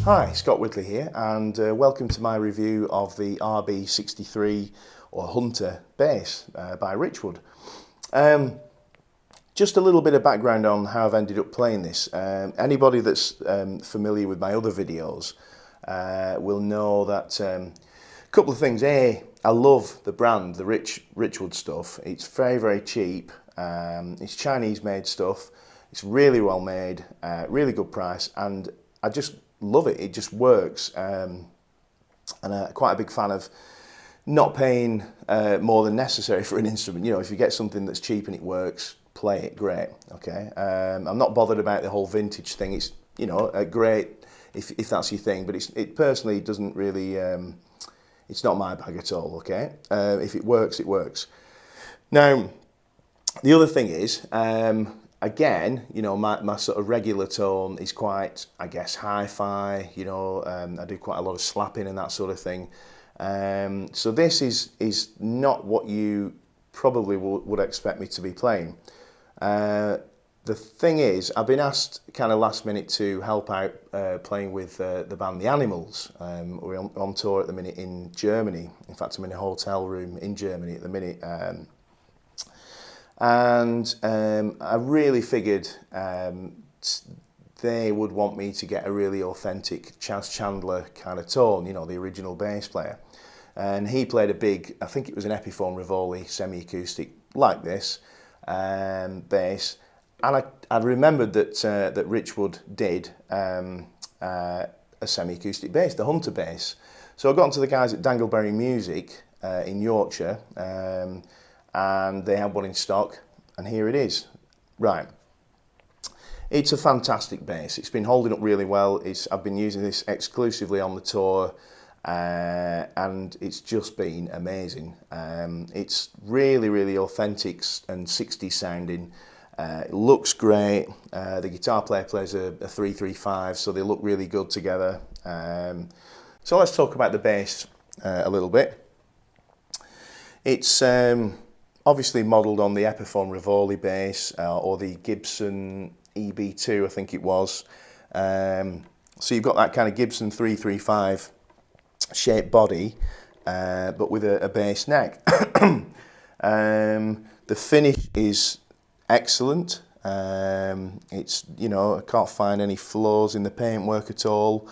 Hi, Scott Whitley here, and welcome to my review of the RB-63 or Hunter bass by Richwood. Just a little bit of background on how I've ended up playing this. Anybody that's familiar with my other videos will know that a couple of things. A, I love the brand, the Richwood stuff. It's very, very cheap. It's Chinese made stuff. It's really well made, really good price, and I just love it. It just works, and I'm quite a big fan of not paying more than necessary for an instrument. You know, if you get something that's cheap and it works, play it, great. Okay, I'm not bothered about the whole vintage thing. It's, you know, great if that's your thing, but it personally doesn't really. It's not my bag at all. Okay, if it works, it works. Now, the other thing is. Again, you know, my sort of regular tone is quite, I guess, hi-fi. You know, I do quite a lot of slapping and that sort of thing. So this is not what you probably would expect me to be playing. The thing is, I've been asked kind of last minute to help out playing with the band The Animals. We're on tour at the minute in Germany. In fact, I'm in a hotel room in Germany at the minute. And I really figured they would want me to get a really authentic Chas Chandler kind of tone, you know, the original bass player. And he played a big, I think it was an Epiphone Rivoli semi-acoustic like this bass. And I remembered that that Richwood did a semi-acoustic bass, the Hunter bass. So I got onto the guys at Dangleberry Music in Yorkshire. And they had one in stock, and here it is. Right, it's a fantastic bass. It's been holding up really well. I've been using this exclusively on the tour, and it's just been amazing. It's really, really authentic and 60s sounding. It looks great. The guitar player plays a 335, so they look really good together. So let's talk about the bass a little bit. It's obviously modelled on the Epiphone Rivoli bass or the Gibson EB2, I think it was. So you've got that kind of Gibson 335 shaped body, but with a bass neck. The finish is excellent. It's, you know, I can't find any flaws in the paintwork at all.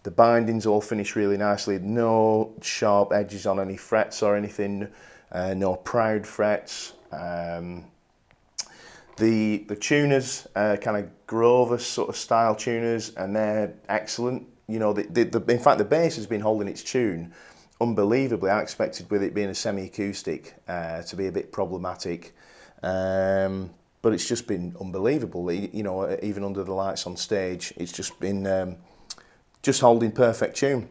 The bindings all finish really nicely. No sharp edges on any frets or anything. No proud frets. The tuners, kind of Grover sort of style tuners, and they're excellent. You know, in fact, the bass has been holding its tune unbelievably. I expected with it being a semi-acoustic to be a bit problematic, but it's just been unbelievable. You know, even under the lights on stage, it's just been. Just holding perfect tune.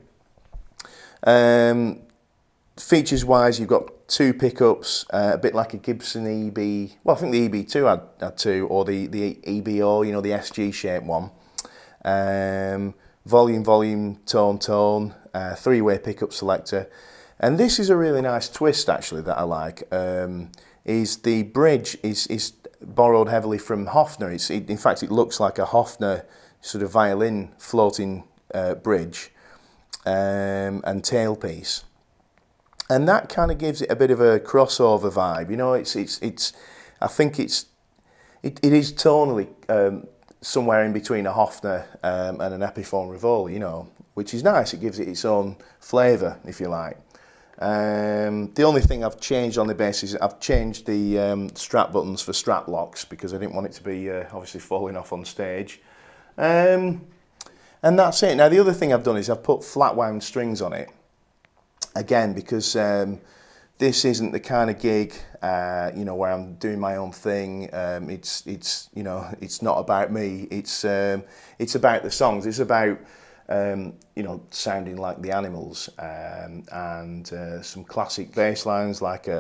Features wise, you've got two pickups, a bit like a Gibson EB. Well, I think the EB2 had two, or the EBO, you know, the SG shaped one. Volume, tone, three-way pickup selector. And this is a really nice twist actually that I like. Is the bridge is borrowed heavily from Hofner. In fact, it looks like a Hofner sort of violin floating bridge and tailpiece, and that kind of gives it a bit of a crossover vibe. You know, I think it is tonally somewhere in between a Hofner and an Epiphone Rivoli, you know, which is nice. It gives it its own flavour, if you like. The only thing I've changed on the bass is I've changed the strap buttons for strap locks because I didn't want it to be obviously falling off on stage. And that's it. Now, the other thing I've done is I've put flat wound strings on it. Again, because this isn't the kind of gig, you know, where I'm doing my own thing. It's you know, it's not about me. It's about the songs. It's about, you know, sounding like The Animals and some classic bass lines like a...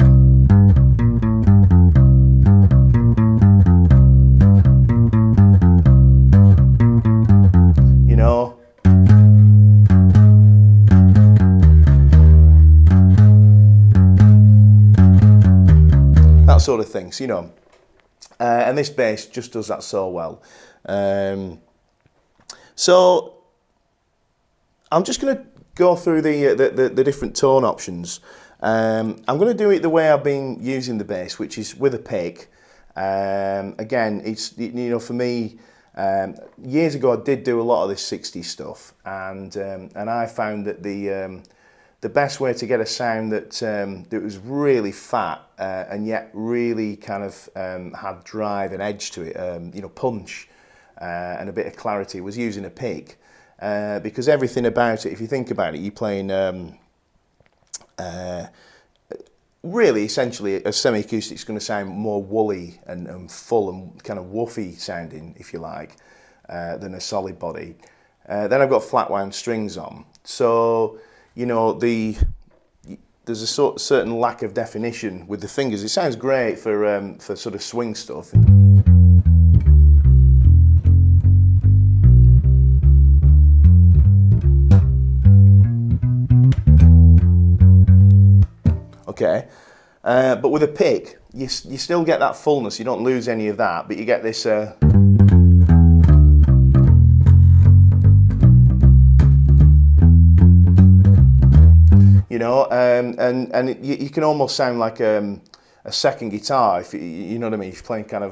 sort of things, you know, and this bass just does that so well. So I'm just going to go through the different tone options. I'm going to do it the way I've been using the bass, which is with a pick. Again, it's, you know, for me, years ago I did do a lot of this 60s stuff, and I found that the best way to get a sound that was really fat and yet really kind of had drive and edge to it, you know, punch and a bit of clarity, was using a pick. Because everything about it, if you think about it, you're playing really essentially a semi-acoustic is going to sound more woolly and full and kind of woofy sounding, if you like, than a solid body. Then I've got flat wound strings on, so you know there's a certain lack of definition with the fingers. It sounds great for sort of swing stuff. Okay, but with a pick, you still get that fullness. You don't lose any of that, but you get this. You know, and you can almost sound like a second guitar, if you know what I mean. If you're playing kind of,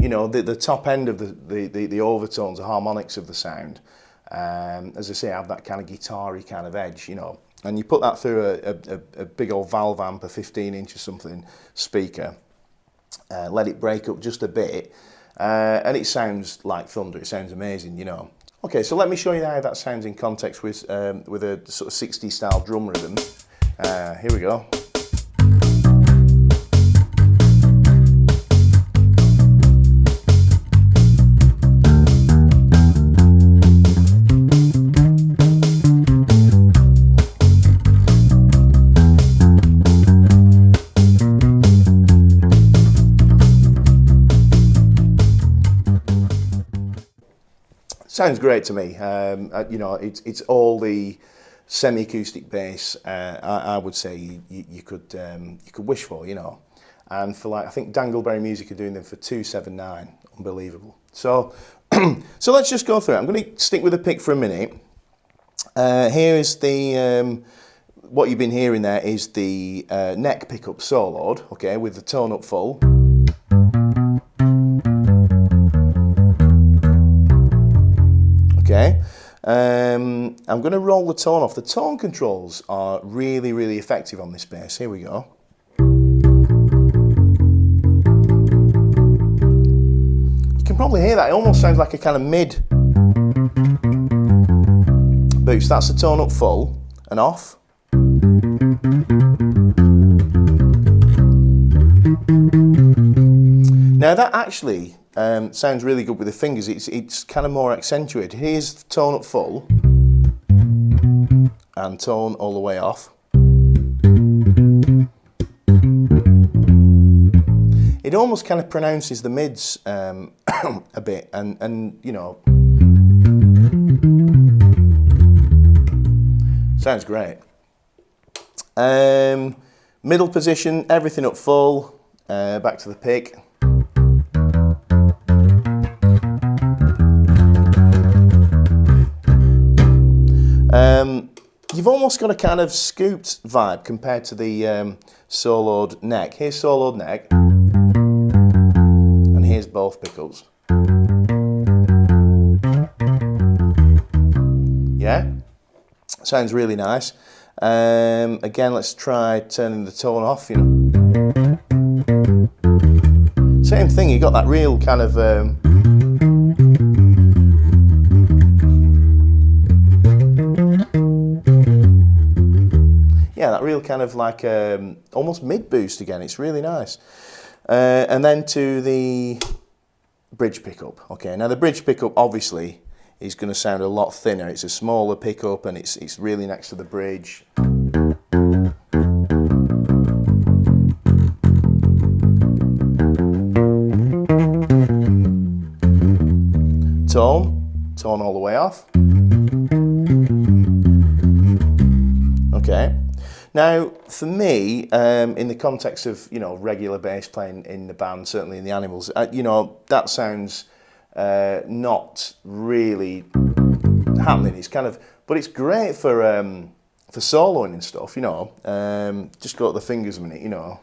you know, the top end of the overtones, the harmonics of the sound. As I say, have that kind of guitar-y kind of edge, you know, and you put that through a big old valve amp, a 15-inch or something speaker, let it break up just a bit, and it sounds like thunder. It sounds amazing, you know. Okay, so let me show you how that sounds in context with a sort of 60s style drum rhythm. Here we go. Sounds great to me. You know, it's all the semi-acoustic bass I would say you could wish for, you know. And for, like, I think Dangleberry Music are doing them for $279. Unbelievable. So so let's just go through it. I'm going to stick with the pick for a minute. Here is the what you've been hearing there is the neck pickup soloed, okay, with the tone up full. Okay, I'm going to roll the tone off. The tone controls are really, really effective on this bass. Here we go. You can probably hear that. It almost sounds like a kind of mid boost. That's the tone up full and off. Now that actually sounds really good with the fingers. It's kind of more accentuated. Here's tone up full and tone all the way off. It almost kind of pronounces the mids a bit, and you know, sounds great. Middle position, everything up full. Back to the pick. You've almost got a kind of scooped vibe compared to the soloed neck. Here's soloed neck, and here's both pickups. Yeah, sounds really nice. Again, let's try turning the tone off. You know, same thing. You got that real kind of. Yeah, that real kind of like almost mid boost again. It's really nice. And then to the bridge pickup. Okay, now the bridge pickup obviously is going to sound a lot thinner. It's a smaller pickup and it's really next to the bridge. Tone all the way off. Okay. Now, for me, in the context of, you know, regular bass playing in the band, certainly in the Animals, you know, that sounds not really happening. It's kind of, but it's great for soloing and stuff, you know. Just got the fingers a minute, you know.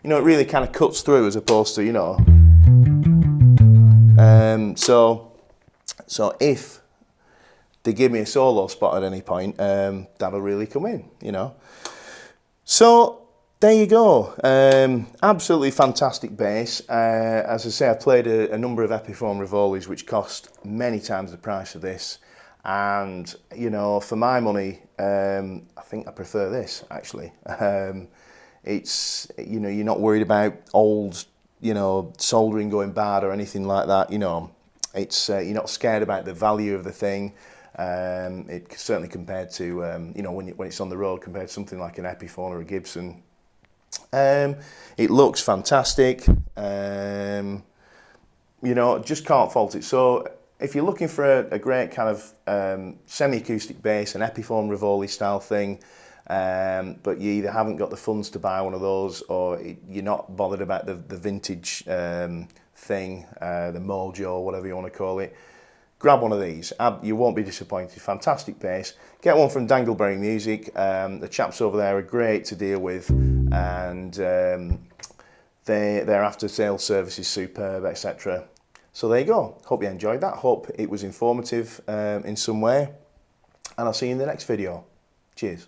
You know, it really kind of cuts through as opposed to, you know. So if they give me a solo spot at any point, that'll really come in, you know. So there you go. Absolutely fantastic bass. As I say, I've played a number of Epiphone Rivolis which cost many times the price of this, and you know, for my money, I think I prefer this actually. It's, you know, you're not worried about old, you know, soldering going bad or anything like that. You know, it's you're not scared about the value of the thing. It certainly compared to you know, when it's on the road, compared to something like an Epiphone or a Gibson. It looks fantastic. You know, just can't fault it. So if you're looking for a great kind of semi-acoustic bass, an Epiphone Rivoli style thing, but you either haven't got the funds to buy one of those, or you're not bothered about the vintage thing, the Mojo, whatever you want to call it, grab one of these. You won't be disappointed. Fantastic bass. Get one from Dangleberry Music. The chaps over there are great to deal with, and their after sales service is superb, etc. So there you go. Hope you enjoyed that. Hope it was informative in some way, and I'll see you in the next video. Cheers.